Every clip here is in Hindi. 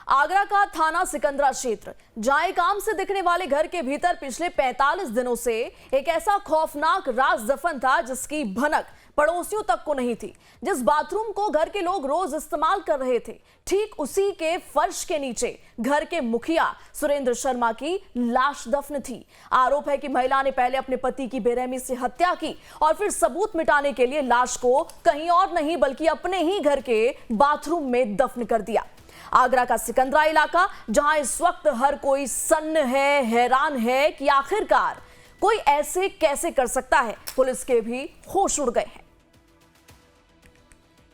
आगरा का थाना सिकंदरा क्षेत्र, जहां काम से दिखने वाले घर के भीतर पिछले 45 दिनों से एक ऐसा खौफनाक राज दफन था जिसकी भनक पड़ोसियों तक को नहीं थी। जिस बाथरूम को घर के लोग रोज इस्तेमाल कर रहे थे, ठीक उसी के फर्श के नीचे घर के मुखिया सुरेंद्र शर्मा की लाश दफन थी। आरोप है कि महिला ने पहले अपने पति की बेरहमी से हत्या की और फिर सबूत मिटाने के लिए लाश को कहीं और नहीं बल्कि अपने ही घर के बाथरूम में दफन कर दिया। आगरा का सिकंदरा इलाका, जहां इस वक्त हर कोई सन्न है, हैरान है कि आखिरकार कोई ऐसे कैसे कर सकता है। पुलिस के भी होश उड़ गए हैं।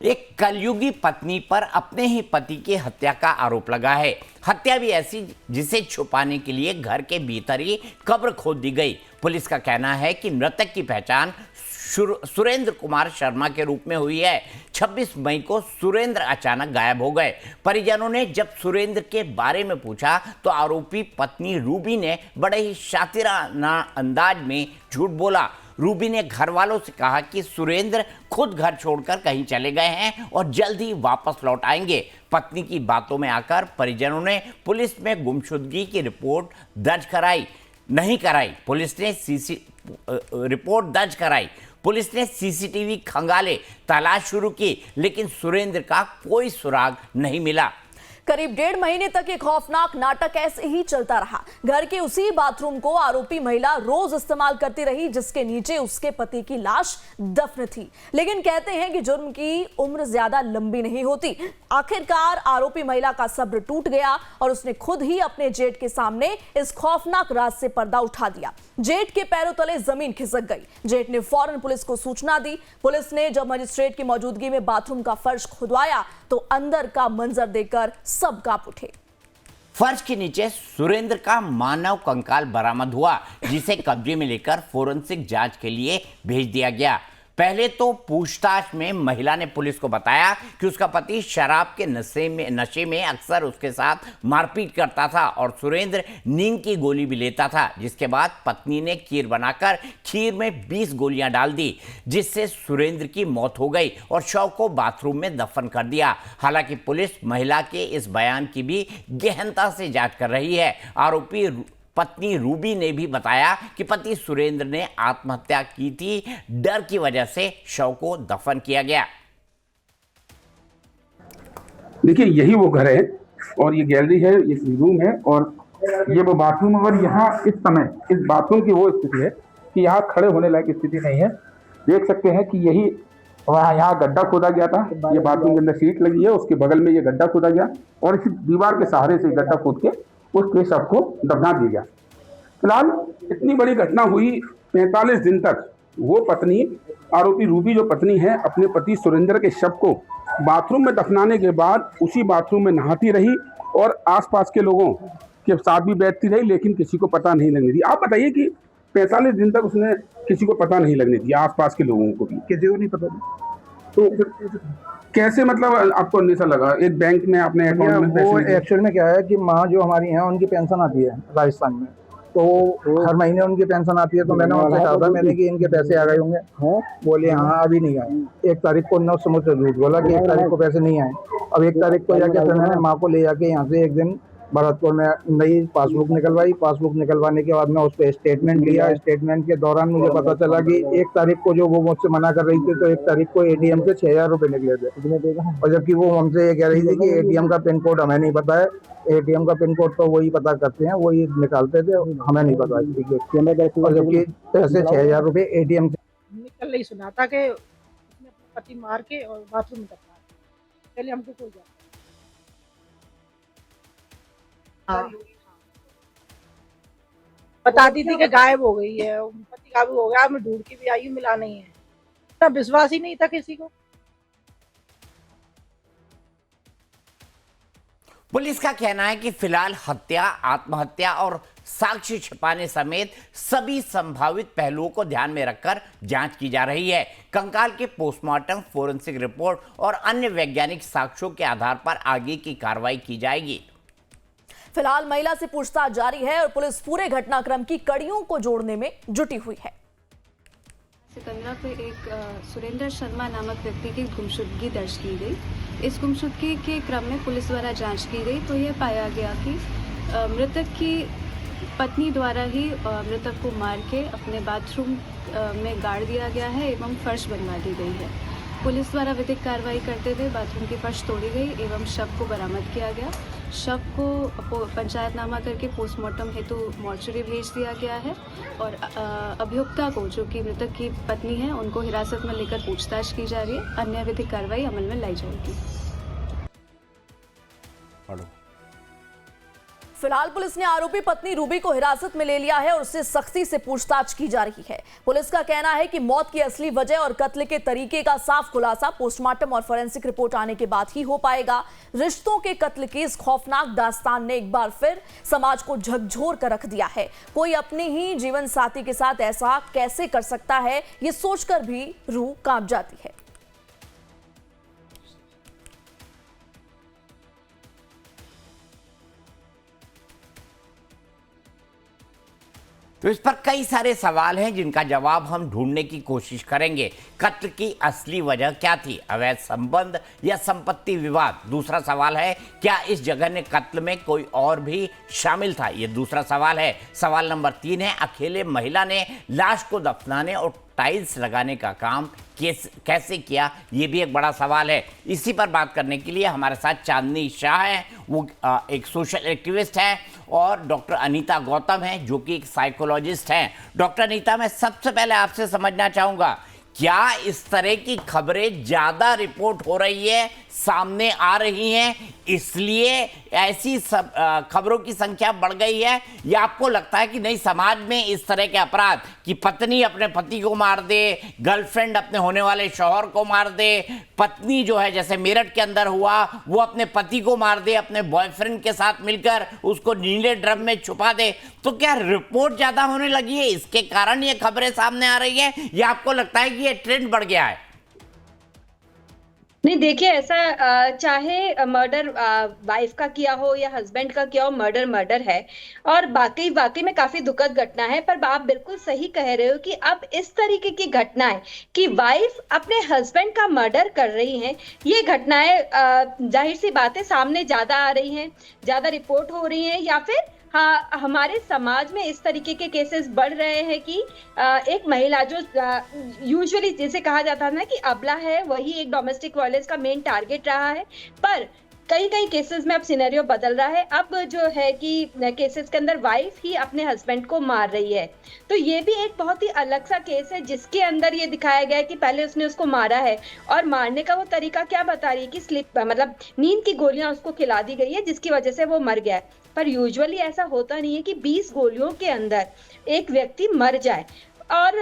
एक कलयुगी पत्नी पर अपने ही पति की हत्या का आरोप लगा है। हत्या भी ऐसी जिसे छुपाने के लिए घर के भीतर ही कब्र खोद दी गई। पुलिस का कहना है कि मृतक की पहचान सुरेंद्र कुमार शर्मा के रूप में हुई है। 26 मई को सुरेंद्र अचानक गायब हो गए। परिजनों ने जब सुरेंद्र के बारे में पूछा तो आरोपी पत्नी रूबी ने बड़े ही शातिराना अंदाज में झूठ बोला। रूबी ने घर वालों से कहा कि सुरेंद्र खुद घर छोड़कर कहीं चले गए हैं और जल्द ही वापस लौट आएंगे। पत्नी की बातों में आकर परिजनों ने पुलिस में गुमशुदगी की रिपोर्ट दर्ज कराई। पुलिस ने सीसीटीवी खंगाले, तलाश शुरू की, लेकिन सुरेंद्र का कोई सुराग नहीं मिला। करीब 1.5 महीने तक ये खौफनाक नाटक ऐसे ही चलता रहा। घर के उसी बाथरूम को आरोपी महिला रोज इस्तेमाल करती रही, जिसके नीचे उसके पति की लाश दफन थी। लेकिन कहते हैं कि जुर्म की उम्र ज्यादा लंबी नहीं होती। आखिरकार आरोपी महिला का सब्र टूट गया और उसने खुद ही अपने जेठ के सामने इस खौफनाक राज से पर्दा उठा दिया। जेठ के पैरों तले जमीन खिसक गई। जेठ ने फौरन पुलिस को सूचना दी। पुलिस ने जब मजिस्ट्रेट की मौजूदगी में बाथरूम का फर्श खुदवाया तो अंदर का मंजर देखकर सब कांप उठे। फर्श के नीचे सुरेंद्र का मानव कंकाल बरामद हुआ, जिसे कब्जे में लेकर फोरेंसिक जांच के लिए भेज दिया गया। पहले तो पूछताछ में महिला ने पुलिस को बताया कि उसका पति शराब के नशे में अक्सर उसके साथ मारपीट करता था और सुरेंद्र नींद की गोली भी लेता था। जिसके बाद पत्नी ने खीर बनाकर खीर में 20 गोलियां डाल दी, जिससे सुरेंद्र की मौत हो गई और शव को बाथरूम में दफन कर दिया। हालांकि पुलिस महिला के इस बयान की भी गहनता से जांच कर रही है। आरोपी पत्नी रूबी ने भी बताया कि पति सुरेंद्र ने आत्महत्या की थी। डर की वजह से शव को दफन किया गया। देखिए, यही वो घर है और ये गैलरी है, ये रूम है और ये वो बाथरूम है। और यहाँ इस समय इस बाथरूम की वो स्थिति है कि यहाँ खड़े होने लायक स्थिति नहीं है। देख सकते हैं कि यही यहाँ गड्ढा खोदा गया था। ये बाथरूम के अंदर सीट लगी है, उसके बगल में ये गड्ढा खोदा गया और इसी दीवार के सहारे से गड्ढा खोद के उसके शव को दफना दिया गया। फिलहाल इतनी बड़ी घटना हुई, 45 दिन तक वो पत्नी, आरोपी रूबी जो पत्नी है, अपने पति सुरेंद्र के शव को बाथरूम में दफनाने के बाद उसी बाथरूम में नहाती रही और आसपास के लोगों के साथ भी बैठती रही, लेकिन किसी को पता नहीं लगने दी। आप बताइए कि 45 दिन तक उसने किसी को पता नहीं लगने दिया, आसपास के लोगों को भी किसी को नहीं पता था। तो फिर कैसे, मतलब आपको अंदेशा लगा? एक बैंक में आपने अकाउंट में पैसे, वो एक्चुअल में क्या है कि माँ जो हमारी हैं उनकी पेंशन आती है राजस्थान में, तो हर महीने उनकी पेंशन आती है। तो मैंने उनसे कहा था मैंने कि इनके पैसे आ गए होंगे। बोले हाँ अभी नहीं आए। 1 तारीख को 9 समुद्र झूठ बोला कि 1 तारीख को पैसे नहीं आए। अब 1 तारीख को जाके फिर मैंने माँ को ले जाके यहाँ से एक दिन भरतपुर में नई पासबुक निकलवाई। पासबुक निकलवाने के बाद मैं उस पर स्टेटमेंट लिया। स्टेटमेंट के दौरान मुझे पता चला कि 1 तारीख को जो वो मुझसे मना कर रही थी, तो 1 तारीख को एटीएम से 6000 रुपये निकले थे। और जबकि वो हमसे ये कह रही थी कि एटीएम का पिन कोड हमें नहीं पता है। एटीएम का पिन कोड तो वही पता करते हैं, वही निकालते थे, हमें नहीं पता। और जबकि पैसे 6000 रुपये एटीएम से निकल नहीं सुना था कि उसने अपने पति मार के और बाथरूम में दफना दिया। पहले हमको कोई जाता बताती थी कि गायब हो गई है, पति गायब हो गया। मैं ढूंढ के भी आई हूँ, मिला नहीं है। तो विश्वास ही नहीं था किसी को। पुलिस का कहना है कि फिलहाल हत्या, आत्महत्या और साक्ष्य छिपाने समेत सभी संभावित पहलुओं को ध्यान में रखकर जांच की जा रही है। कंकाल के पोस्टमार्टम, फोरेंसिक रिपोर्ट और अन्य वैज्ञानिक साक्ष्यों के आधार पर आगे की कार्रवाई की जाएगी। फिलहाल महिला से पूछताछ जारी है और पुलिस पूरे घटनाक्रम की कड़ियों को जोड़ने में जुटी हुई है। सिकंदरा पे एक सुरेंद्र शर्मा नामक व्यक्ति की गुमशुदगी दर्ज की गई। इस गुमशुदगी के क्रम में पुलिस द्वारा जांच की गई तो यह पाया गया कि मृतक की पत्नी द्वारा ही मृतक को मार के अपने बाथरूम में गाड़ दिया गया है एवं फर्श बनवा दी गई है। पुलिस द्वारा विधिक कार्रवाई करते हुए बाथरूम की फर्श तोड़ी गई एवं शव को बरामद किया गया। शव को पंचायतनामा करके पोस्टमार्टम हेतु मॉर्चरी भेज दिया गया है और अभियुक्ता को, जो कि मृतक की पत्नी है, उनको हिरासत में लेकर पूछताछ की जा रही है। अन्य विधिक कार्रवाई अमल में लाई जाएगी। फिलहाल पुलिस ने आरोपी पत्नी रूबी को हिरासत में ले लिया है और उससे सख्ती से पूछताछ की जा रही है। पुलिस का कहना है कि मौत की असली वजह और कत्ल के तरीके का साफ खुलासा पोस्टमार्टम और फोरेंसिक रिपोर्ट आने के बाद ही हो पाएगा। रिश्तों के कत्ल की इस खौफनाक दास्तान ने एक बार फिर समाज को झकझोर कर रख दिया है। कोई अपने ही जीवन साथी के साथ ऐसा कैसे कर सकता है, ये सोचकर भी रूह कांप जाती है। तो इस पर कई सारे सवाल हैं जिनका जवाब हम ढूंढने की कोशिश करेंगे। कत्ल की असली वजह क्या थी? अवैध संबंध या संपत्ति विवाद? दूसरा सवाल है, क्या इस जघन्य कत्ल में कोई और भी शामिल था? ये दूसरा सवाल है। सवाल नंबर 3 है, अकेले महिला ने लाश को दफनाने और टाइल्स लगाने का काम कैसे किया? ये भी एक बड़ा सवाल है। इसी पर बात करने के लिए हमारे साथ चांदनी शाह है, वो एक सोशल एक्टिविस्ट है, और डॉक्टर अनीता गौतम है जो कि एक साइकोलॉजिस्ट हैं। डॉक्टर अनीता, मैं सबसे पहले आपसे समझना चाहूँगा, क्या इस तरह की खबरें ज़्यादा रिपोर्ट हो रही है, सामने आ रही हैं, इसलिए ऐसी सब खबरों की संख्या बढ़ गई है, या आपको लगता है कि नहीं, समाज में इस तरह के अपराध कि पत्नी अपने पति को मार दे, गर्लफ्रेंड अपने होने वाले शौहर को मार दे, पत्नी जो है जैसे मेरठ के अंदर हुआ वो अपने पति को मार दे, अपने बॉयफ्रेंड के साथ मिलकर उसको नीले ड्रम में छुपा दे, तो क्या रिपोर्ट ज़्यादा होने लगी है, इसके कारण ये खबरें सामने आ रही है, या आपको लगता है कि ये ट्रेंड बढ़ गया है? नहीं, देखिए, ऐसा चाहे मर्डर वाइफ का किया हो या हस्बैंड का किया हो, मर्डर है और वाकई में काफी दुखद घटना है। पर आप बिल्कुल सही कह रहे हो कि अब इस तरीके की घटनाएं कि वाइफ अपने हस्बैंड का मर्डर कर रही हैं, ये घटनाएं जाहिर सी बात है सामने ज्यादा आ रही हैं, ज्यादा रिपोर्ट हो रही हैं, या फिर हाँ, हमारे समाज में इस तरीके के केसेस बढ़ रहे हैं कि एक महिला जो यूजुअली जैसे कहा जाता है ना कि अबला है, वही एक डोमेस्टिक वायलेंस का मेन टारगेट रहा है। पर कई केसेस में अब सिनेरियो बदल रहा है। अब जो है कि केसेस के अंदर वाइफ ही अपने हस्बैंड को मार रही है। तो ये भी एक बहुत ही अलग सा केस है जिसके अंदर ये दिखाया गया है कि पहले उसने उसको मारा है और मारने का वो तरीका क्या बता रही है कि स्लिप मतलब नींद की गोलियां उसको खिला दी गई है जिसकी वजह से वो मर गया है। पर यूजुअली ऐसा होता नहीं है कि 20 गोलियों के अंदर एक व्यक्ति मर जाए। और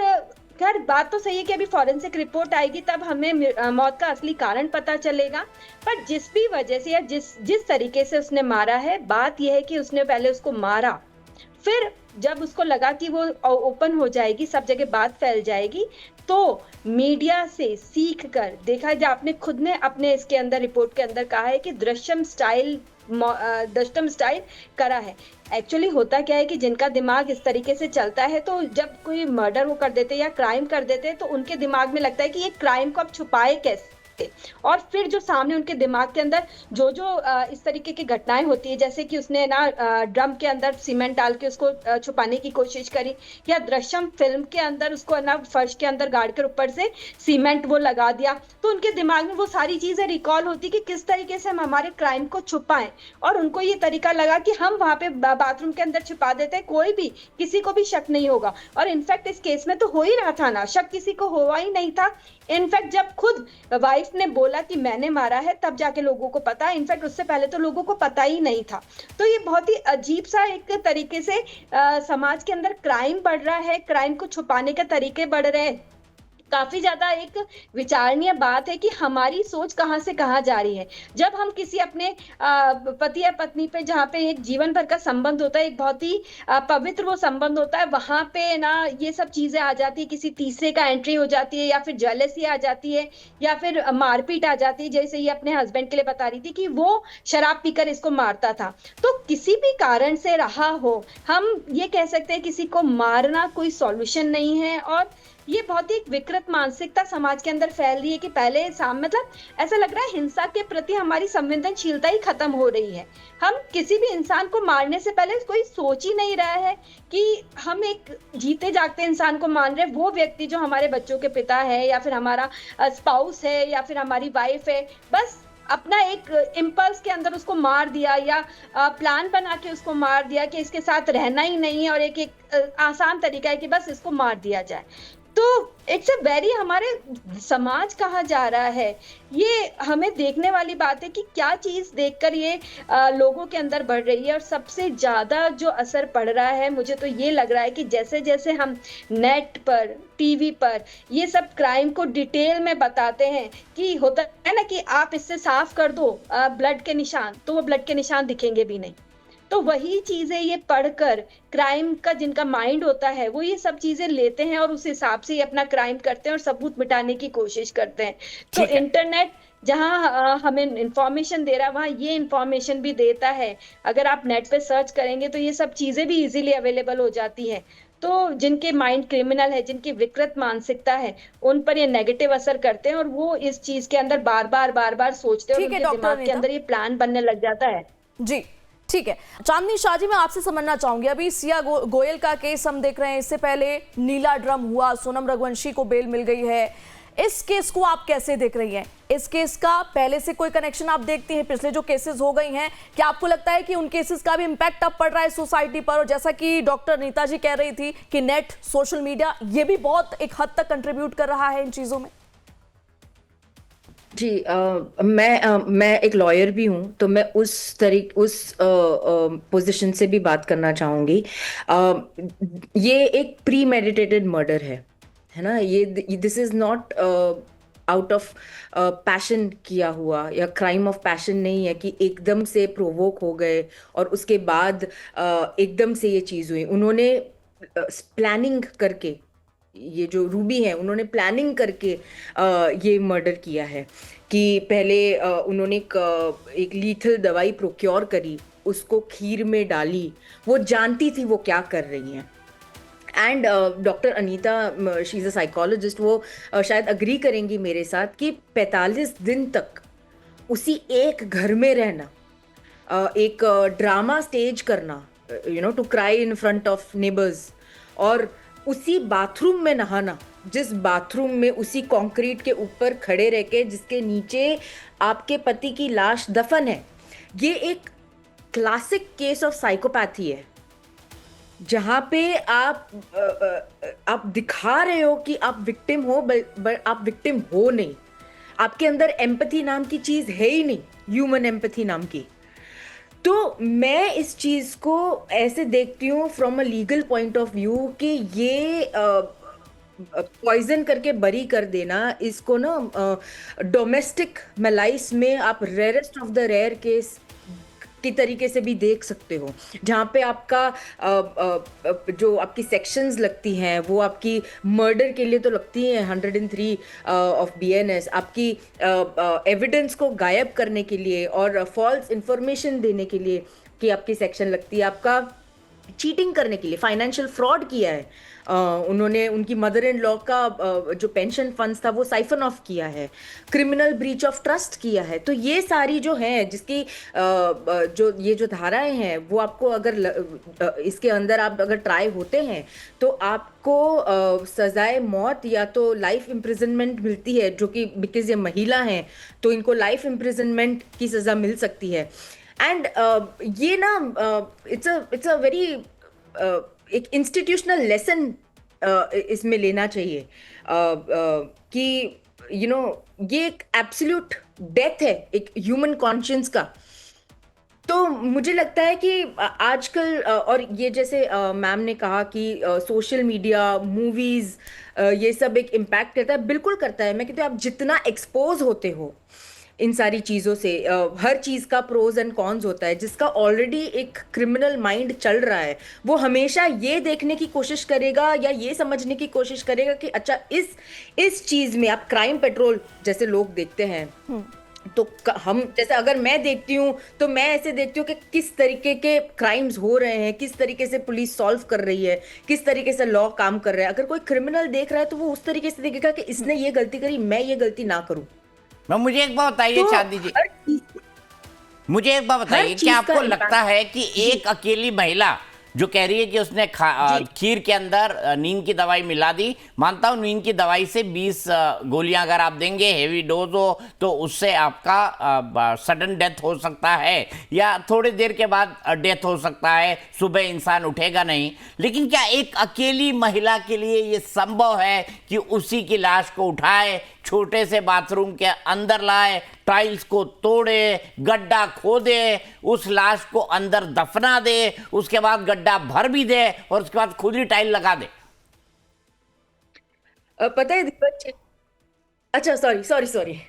खैर, बात तो सही है कि अभी फॉरेंसिक रिपोर्ट आएगी तब हमें मौत का असली कारण पता चलेगा। पर जिस भी वजह से या जिस तरीके से उसने मारा है, बात यह है कि उसने पहले उसको मारा, फिर जब उसको लगा कि वो ओपन हो जाएगी, सब जगह बात फैल जाएगी, तो मीडिया से सीख कर देखा जाए, आपने खुद ने अपने इसके अंदर रिपोर्ट के अंदर कहा है कि दृश्यम स्टाइल करा है। एक्चुअली होता क्या है कि जिनका दिमाग इस तरीके से चलता है, तो जब कोई मर्डर वो कर देते या क्राइम कर देते तो उनके दिमाग में लगता है कि ये क्राइम को अब छुपाए कैसे, और फिर जो सामने उनके दिमाग के अंदर जो इस तरीके की घटनाएं होती है, जैसे कि उसने ना ड्रम के अंदर सीमेंट डाल के उसको छुपाने की कोशिश करी, या दृश्यम फिल्म के अंदर उसको ना फर्श के अंदर गाड़ कर ऊपर से सीमेंट वो लगा दिया, तो उनके दिमाग में वो सारी चीजें रिकॉल होती कि किस तरीके से हम हमारे क्राइम को छुपाएं। और उनको ये तरीका लगा कि हम वहां पे बाथरूम के अंदर छुपा देते हैं, कोई भी किसी को भी शक नहीं होगा। और इनफैक्ट इस केस में तो हो ही रहा था ना, शक किसी को हुआ ही नहीं था। इनफैक्ट जब खुद वाइफ ने बोला कि मैंने मारा है, तब जाके लोगों को पता। इनफैक्ट उससे पहले तो लोगों को पता ही नहीं था। तो ये बहुत ही अजीब सा एक तरीके से समाज के अंदर क्राइम बढ़ रहा है, क्राइम को छुपाने के तरीके बढ़ रहे हैं। काफी ज्यादा एक विचारणीय बात है कि हमारी सोच कहां से कहां जा रही है। जब हम किसी अपने पति या पत्नी पे, जहां पे एक जीवन भर का संबंध होता है, एक बहुत ही पवित्र वो संबंध होता है, वहां पे ना ये सब चीजें आ जाती है, किसी तीसरे का एंट्री हो जाती है, या फिर जेलसी आ जाती है, या फिर मारपीट आ जाती है। जैसे ये अपने हस्बैंड के लिए बता रही थी कि वो शराब पीकर इसको मारता था। तो किसी भी कारण से रहा हो, हम ये कह सकते हैं किसी को मारना कोई सॉल्यूशन नहीं है। और ये बहुत ही एक विकृत मानसिकता समाज के अंदर फैल रही है कि पहले मतलब ऐसा लग रहा है हिंसा के प्रति हमारी संवेदनशीलता ही खत्म हो रही है। हम किसी भी इंसान को मारने से पहले कोई सोच ही नहीं रहा है कि हम एक जीते जागते इंसान को मान रहे हैं, वो व्यक्ति जो हमारे बच्चों के पिता है या फिर हमारा स्पाउस है या फिर हमारी वाइफ है, बस अपना एक इम्पल्स के अंदर उसको मार दिया या प्लान बना के उसको मार दिया कि इसके साथ रहना ही नहीं है और एक आसान तरीका है कि बस इसको मार दिया जाए। तो इट्स अ वेरी, हमारे समाज कहाँ जा रहा है, ये हमें देखने वाली बात है कि क्या चीज देखकर ये लोगों के अंदर बढ़ रही है। और सबसे ज्यादा जो असर पड़ रहा है मुझे तो ये लग रहा है कि जैसे जैसे हम नेट पर, टीवी पर ये सब क्राइम को डिटेल में बताते हैं कि होता है ना कि आप इससे साफ कर दो ब्लड के निशान, तो वो ब्लड के निशान दिखेंगे भी नहीं। तो वही चीजें ये पढ़कर क्राइम का जिनका माइंड होता है वो ये सब चीजें लेते हैं और उस हिसाब से ही अपना क्राइम करते हैं और सबूत मिटाने की कोशिश करते हैं। तो इंटरनेट जहां हमें इंफॉर्मेशन दे रहा है वहां ये इंफॉर्मेशन भी देता है। अगर आप नेट पे सर्च करेंगे तो ये सब चीजें भी इजीली अवेलेबल हो जाती हैं। तो जिनके माइंड क्रिमिनल है, जिनकी विकृत मानसिकता है, उन पर ये नेगेटिव असर करते हैं और वो इस चीज के अंदर बार बार सोचते हैं और उनके दिमाग के अंदर ये प्लान बनने लग जाता है। जी ठीक है, चांदनी शाह जी मैं आपसे समझना चाहूंगी, अभी सिया गोयल का केस हम देख रहे हैं, इससे पहले नीला ड्रम हुआ, सोनम रघुवंशी को बेल मिल गई है, इस केस को आप कैसे देख रही हैं? इस केस का पहले से कोई कनेक्शन आप देखती हैं? पिछले जो केसेस हो गई हैं, क्या आपको लगता है कि उन केसेस का भी इम्पैक्ट अब पड़ रहा है सोसाइटी पर? और जैसा कि डॉक्टर नीता जी कह रही थी कि नेट, सोशल मीडिया ये भी बहुत एक हद तक कंट्रीब्यूट कर रहा है इन चीजों में। जी मैं एक लॉयर भी हूँ, तो मैं उस पोजीशन से भी बात करना चाहूँगी। ये एक प्री मेडिटेटेड मर्डर है ना। ये this is not out of passion किया हुआ या क्राइम ऑफ पैशन नहीं है कि एकदम से प्रोवोक हो गए और उसके बाद एकदम से ये चीज़ हुई। उन्होंने प्लानिंग करके, ये जो रूबी है उन्होंने प्लानिंग करके ये मर्डर किया है कि पहले उन्होंने एक लीथल दवाई प्रोक्योर करी, उसको खीर में डाली, वो जानती थी वो क्या कर रही हैं। And doctor Anita, she is a psychologist, वो शायद अग्री करेंगी मेरे साथ कि 45 दिन तक उसी एक घर में रहना, एक ड्रामा स्टेज करना, to cry in front of neighbours, और उसी बाथरूम में नहाना, जिस बाथरूम में उसी कंक्रीट के ऊपर खड़े रह के जिसके नीचे आपके पति की लाश दफन है। ये एक क्लासिक केस ऑफ साइकोपैथी है, जहाँ पे आप दिखा रहे हो कि आप विक्टिम हो, बट आप विक्टिम हो नहीं। आपके अंदर एम्पैथी नाम की चीज़ है ही नहीं, ह्यूमन एम्पैथी नाम की। तो मैं इस चीज़ को ऐसे देखती हूँ from a legal point of view कि ये पॉइजन करके बरी कर देना, इसको ना डोमेस्टिक मेलाइस में आप rarest of the rare case की तरीके से भी देख सकते हो, जहाँ पे आपका जो आपकी सेक्शंस लगती हैं वो आपकी मर्डर के लिए तो लगती हैं 103 ऑफ BNS, आपकी एविडेंस को गायब करने के लिए और फॉल्स इंफॉर्मेशन देने के लिए कि आपकी सेक्शन लगती है, आपका चीटिंग करने के लिए, फाइनेंशियल फ्रॉड किया है उन्होंने, उनकी मदर इन लॉ का जो पेंशन फंड्स था वो साइफन ऑफ किया है, क्रिमिनल ब्रीच ऑफ ट्रस्ट किया है। तो ये सारी जो हैं जिसकी जो धाराएं हैं वो आपको अगर इसके अंदर आप अगर ट्राई होते हैं तो आपको सजाए मौत या तो लाइफ इम्प्रिजनमेंट मिलती है, जो कि बिकॉज ये महिला हैं तो इनको लाइफ इम्प्रिजनमेंट की सज़ा मिल सकती है। एंड ये ना इट्स अ वेरी एक इंस्टीट्यूशनल लेसन इसमें लेना चाहिए कि ये एक एब्सोल्यूट डेथ है एक ह्यूमन कॉन्शियंस का। तो मुझे लगता है कि आजकल और ये जैसे मैम ने कहा कि सोशल मीडिया, मूवीज़, ये सब एक इम्पैक्ट करता है, बिल्कुल करता है। मैं कहती हूँ आप जितना एक्सपोज होते हो इन सारी चीज़ों से, हर चीज़ का प्रोज एंड कॉन्स होता है। जिसका ऑलरेडी एक क्रिमिनल माइंड चल रहा है वो हमेशा ये देखने की कोशिश करेगा या ये समझने की कोशिश करेगा कि अच्छा इस चीज़ में आप क्राइम पेट्रोल जैसे लोग देखते हैं, तो हम जैसे अगर मैं देखती हूँ तो मैं ऐसे देखती हूँ कि किस तरीके के क्राइम्स हो रहे हैं, किस तरीके से पुलिस सॉल्व कर रही है, किस तरीके से लॉ काम कर रहा है। अगर कोई क्रिमिनल देख रहा है तो वो उस तरीके से देखेगा कि इसने ये गलती करी, मैं ये गलती ना करूं। मैम मुझे एक बात बताइए तो चांदी जी, हर चीज मुझे एक बात बताइए, हर क्या चीज का आपको लगता है कि एक अकेली महिला जो कह रही है कि उसने खीर के अंदर नींद की दवाई मिला दी, मानता हूं नींद की दवाई से 20 गोलियां अगर आप देंगे, हेवी डोज हो, तो उससे आपका सडन डेथ हो सकता है या थोड़ी देर के बाद डेथ हो सकता है, सुबह इंसान उठेगा नहीं, लेकिन क्या एक अकेली महिला के लिए ये संभव है कि उसी की लाश को उठाए, छोटे से बाथरूम के अंदर लाए, टाइल्स को तोड़े, गड्ढा खोदे, उस लाश को अंदर दफना दे, उसके बाद गड्ढा भर भी दे और उसके बाद खुद ही टाइल लगा दे? पता है दीपक, अच्छा सॉरी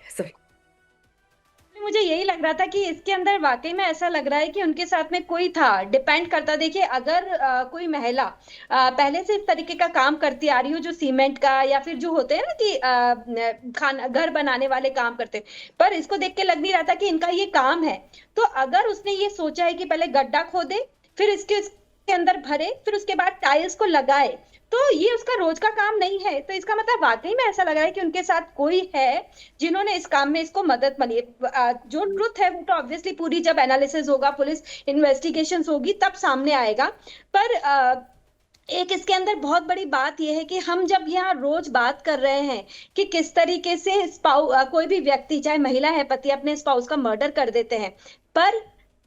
मुझे यही लग रहा था कि इसके अंदर वाकई में ऐसा लग रहा है कि उनके साथ में कोई था, डिपेंड करता। देखिए अगर कोई महिला पहले से इस तरीके का काम करती आ रही हो, जो सीमेंट का या फिर जो होते हैं ना कि खाना घर बनाने वाले काम करते हैं, पर इसको देख के लग नहीं रहा था कि इनका ये काम है। तो अगर उसने ये सोचा है कि पहले गड्ढा खोदे, फिर इसके अंदर भरे, फिर उसके बाद टाइल्स को लगाए, तो ये उसका रोज का काम नहीं है। तो इसका मतलब वाकई में ऐसा लग रहा है कि उनके साथ कोई है जिन्होंने इस काम में इसको मदद मिली। जो ट्रुथ है वो तो ऑब्वियसली पूरी जब एनालिसिस होगा, पुलिस इन्वेस्टिगेशन होगी, तब सामने आएगा। पर एक इसके अंदर बहुत बड़ी बात यह है कि हम जब यहाँ रोज बात कर रहे हैं कि किस तरीके से कोई भी व्यक्ति, चाहे महिला है, पति अपने स्पाउस का मर्डर कर देते हैं, पर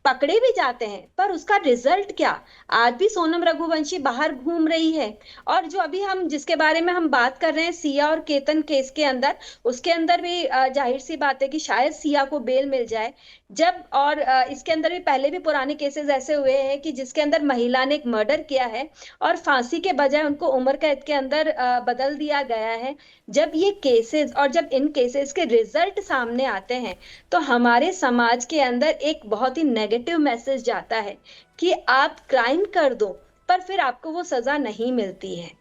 पकड़े भी जाते हैं, पर उसका रिजल्ट क्या? आज भी सोनम रघुवंशी बाहर घूम रही है। और जो अभी हम जिसके बारे में हम बात कर रहे हैं, सिया और केतन केस के अंदर, उसके अंदर भी जाहिर सी बात है कि शायद सिया को बेल मिल जाए। जब और इसके अंदर भी पहले भी पुराने केसेस ऐसे हुए हैं कि जिसके अंदर महिला ने एक मर्डर किया है और फांसी के बजाय उनको उम्र कैद के अंदर बदल दिया गया है। जब ये केसेस और जब इन केसेस के रिजल्ट सामने आते हैं तो हमारे समाज के अंदर एक बहुत ही नेगेटिव मैसेज जाता है कि आप क्राइम कर दो पर फिर आपको वो सजा नहीं मिलती है।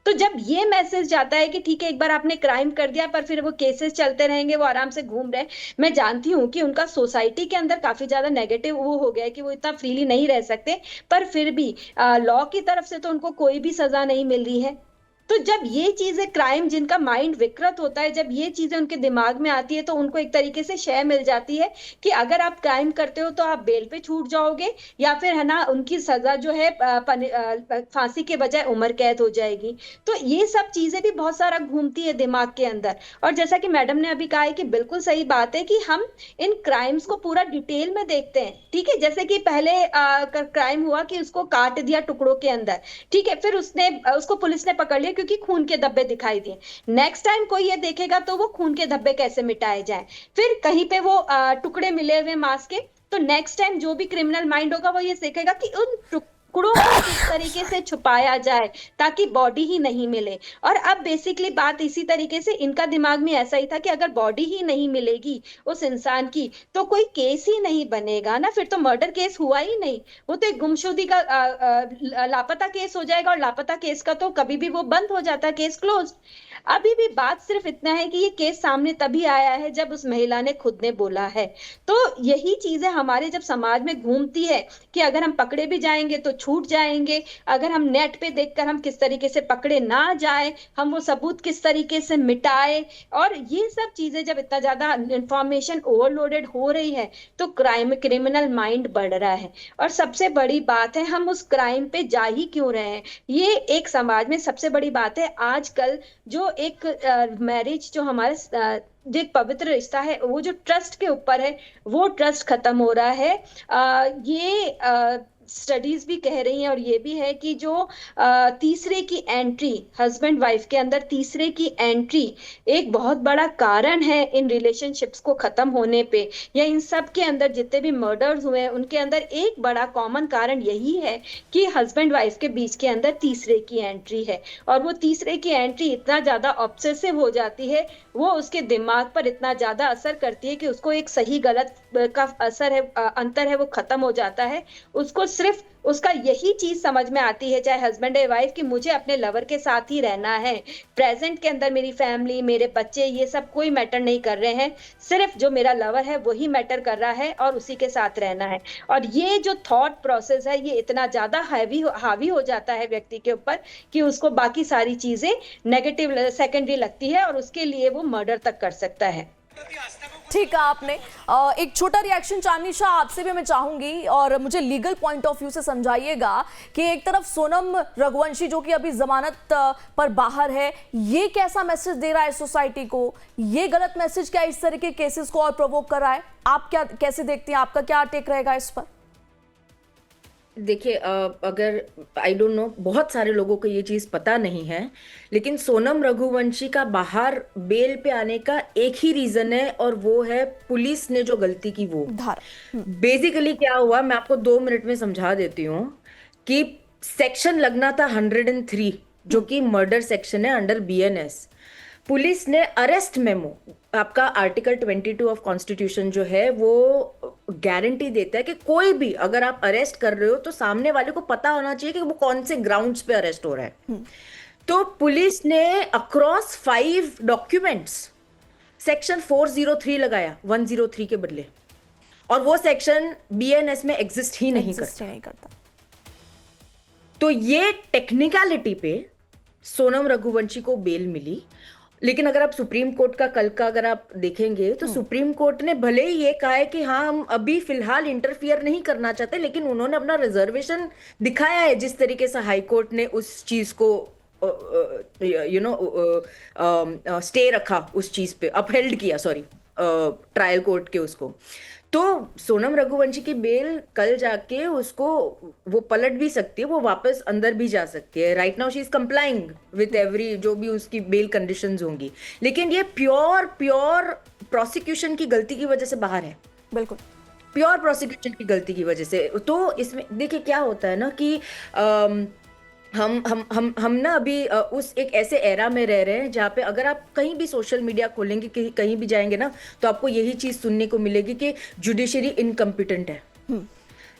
तो जब ये मैसेज जाता है कि ठीक है, एक बार आपने क्राइम कर दिया पर फिर वो केसेस चलते रहेंगे, वो आराम से घूम रहे हैं। मैं जानती हूँ कि उनका सोसाइटी के अंदर काफी ज्यादा नेगेटिव वो हो गया है कि वो इतना फ्रीली नहीं रह सकते, पर फिर भी लॉ की तरफ से तो उनको कोई भी सजा नहीं मिल रही है। तो जब ये चीजें, क्राइम, जिनका माइंड विकृत होता है, जब ये चीजें उनके दिमाग में आती है तो उनको एक तरीके से शय मिल जाती है कि अगर आप क्राइम करते हो तो आप बेल पे छूट जाओगे या फिर है ना उनकी सजा जो है फांसी के बजाय उम्र कैद हो जाएगी। तो ये सब चीजें भी बहुत सारा घूमती है दिमाग के अंदर। और जैसा कि मैडम ने अभी कहा है कि बिल्कुल सही बात है कि हम इन क्राइम्स को पूरा डिटेल में देखते हैं। ठीक है, जैसे कि पहले क्राइम हुआ कि उसको काट दिया टुकड़ों के अंदर, ठीक है, फिर उसको पुलिस ने पकड़ लिया क्योंकि खून के धब्बे दिखाई दिए। नेक्स्ट टाइम कोई ये देखेगा तो वो खून के धब्बे कैसे मिटाए जाए। फिर कहीं पे वो टुकड़े मिले हुए मांस के, तो नेक्स्ट टाइम जो भी क्रिमिनल माइंड होगा वो ये सीखेगा कि उन टुकड़ों को किस तरीके से छुपाया जाए ताकि बॉडी ही नहीं मिले। और अब बेसिकली बात इसी तरीके से इनका दिमाग में ऐसा ही था कि अगर बॉडी ही नहीं मिलेगी उस इंसान की तो कोई केस ही नहीं बनेगा ना, फिर तो मर्डर केस हुआ ही नहीं, वो तो एक गुमशुदगी का लापता केस हो जाएगा। और लापता केस का तो कभी भी वो बंद हो जाता है, केस क्लोज। अभी भी बात सिर्फ इतना है कि ये केस सामने तभी आया है जब उस महिला ने खुद ने बोला है। तो यही चीजें हमारे जब समाज में घूमती है कि अगर हम पकड़े भी जाएंगे तो छूट जाएंगे, अगर हम नेट पे देखकर हम किस तरीके से पकड़े ना जाए, हम वो सबूत किस तरीके से मिटाए। और ये सब चीजें जब इतना ज्यादा इंफॉर्मेशन ओवरलोडेड हो रही है तो क्रिमिनल माइंड बढ़ रहा है। और सबसे बड़ी बात है, हम उस क्राइम पे जा ही क्यों रहे हैं, ये एक समाज में सबसे बड़ी बात है। आजकल जो एक मैरिज, जो हमारे जो एक पवित्र रिश्ता है, वो जो ट्रस्ट के ऊपर है, वो ट्रस्ट खत्म हो रहा है। ये स्टडीज भी कह रही हैं और ये भी है कि जो तीसरे की एंट्री, हस्बैंड वाइफ के अंदर तीसरे की एंट्री एक बहुत बड़ा कारण है इन रिलेशनशिप्स को खत्म होने पे, या इन सब के अंदर जितने भी मर्डर्स हुए हैं उनके अंदर एक बड़ा कॉमन कारण यही है कि हस्बैंड वाइफ के बीच के अंदर तीसरे की एंट्री है। और वो तीसरे की एंट्री इतना ज्यादा ऑब्सेसिव हो जाती है, वो उसके दिमाग पर इतना ज्यादा असर करती है कि उसको एक सही गलत का असर है, अंतर है, वो खत्म हो जाता है। उसको सिर्फ उसका यही चीज समझ में आती है, चाहे हस्बैंड या वाइफ, कि मुझे अपने लवर के साथ ही रहना है। प्रेजेंट के अंदर मेरी फैमिली, मेरे बच्चे, ये सब कोई मैटर नहीं कर रहे हैं, सिर्फ जो मेरा लवर है वही मैटर कर रहा है और उसी के साथ रहना है। और ये जो थॉट प्रोसेस है, ये इतना ज्यादा हावी हो जाता है व्यक्ति के ऊपर कि उसको बाकी सारी चीजें नेगेटिव सेकेंडरी लगती है और उसके लिए वो मर्डर तक कर सकता है। ठीक है आपने। एक छोटा रिएक्शन चांदनी शाह आपसे भी मैं चाहूंगी, और मुझे लीगल पॉइंट ऑफ व्यू से समझाइएगा कि एक तरफ सोनम रघुवंशी जो कि अभी जमानत पर बाहर है, ये कैसा मैसेज दे रहा है सोसाइटी को? ये गलत मैसेज क्या इस तरह के केसेस को और प्रोवोक कर रहा है? आप क्या कैसे देखती हैं, आपका क्या टेक रहेगा इस पर? देखिए, अगर आई डोंट नो, बहुत सारे लोगों को ये चीज पता नहीं है, लेकिन सोनम रघुवंशी का बाहर बेल पे आने का एक ही रीजन है, और वो है पुलिस ने जो गलती की वो धारा। बेसिकली क्या हुआ, मैं आपको 2 मिनट में समझा देती हूँ कि सेक्शन लगना था 103, जो कि मर्डर सेक्शन है अंडर BNS। पुलिस ने अरेस्ट मेमो, आपका आर्टिकल 22 ऑफ कॉन्स्टिट्यूशन जो है वो गारंटी देता है कि कोई भी अगर आप अरेस्ट कर रहे हो तो सामने वाले को पता होना चाहिए कि वो कौन से ग्राउंड्स पे अरेस्ट हो रहा है। तो पुलिस ने अक्रॉस 5 डॉक्यूमेंट्स सेक्शन 403 लगाया 103 के बदले, और वो सेक्शन BNS में एग्जिस्ट ही नहीं करता। तो ये टेक्निकलिटी पे सोनम रघुवंशी को बेल मिली। लेकिन अगर आप सुप्रीम कोर्ट का कल का अगर आप देखेंगे तो सुप्रीम कोर्ट ने भले ही ये कहा है कि हाँ हम अभी फिलहाल इंटरफियर नहीं करना चाहते, लेकिन उन्होंने अपना रिजर्वेशन दिखाया है जिस तरीके से हाई कोर्ट ने उस चीज को स्टे रखा, उस चीज पे अपहेल्ड किया, सॉरी, ट्रायल कोर्ट के उसको। तो सोनम रघुवंशी की बेल कल जाके उसको वो पलट भी सकती है, वो वापस अंदर भी जा सकती है। Right now she is complying with every जो भी उसकी बेल कंडीशंस होंगी, लेकिन ये प्योर प्रोसिक्यूशन की गलती की वजह से बाहर है। बिल्कुल प्योर प्रोसिक्यूशन की गलती की वजह से। तो इसमें देखिए क्या होता है ना कि हम ना अभी उस एक ऐसे एरा में रह रहे हैं जहाँ पे अगर आप कहीं भी सोशल मीडिया खोलेंगे, कहीं भी जाएंगे ना, तो आपको यही चीज सुनने को मिलेगी कि जुडिशरी इनकम्पिटेंट है।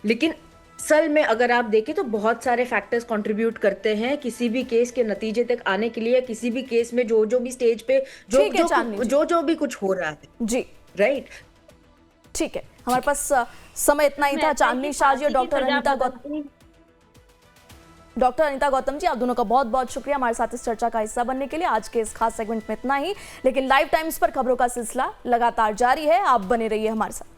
लेकिन असल में अगर आप देखें तो बहुत सारे फैक्टर्स कंट्रीब्यूट करते हैं किसी भी केस के नतीजे तक आने के लिए, किसी भी केस में जो भी स्टेज पे जो भी कुछ हो रहा है जी। राइट, ठीक है, हमारे पास समय इतना ही था। चांदनी शाह जी और डॉक्टर अनीता गौतम जी, आप दोनों का बहुत बहुत शुक्रिया हमारे साथ इस चर्चा का हिस्सा बनने के लिए। आज के इस खास सेगमेंट में इतना ही, लेकिन लाइव टाइम्स पर खबरों का सिलसिला लगातार जारी है, आप बने रहिए हमारे साथ।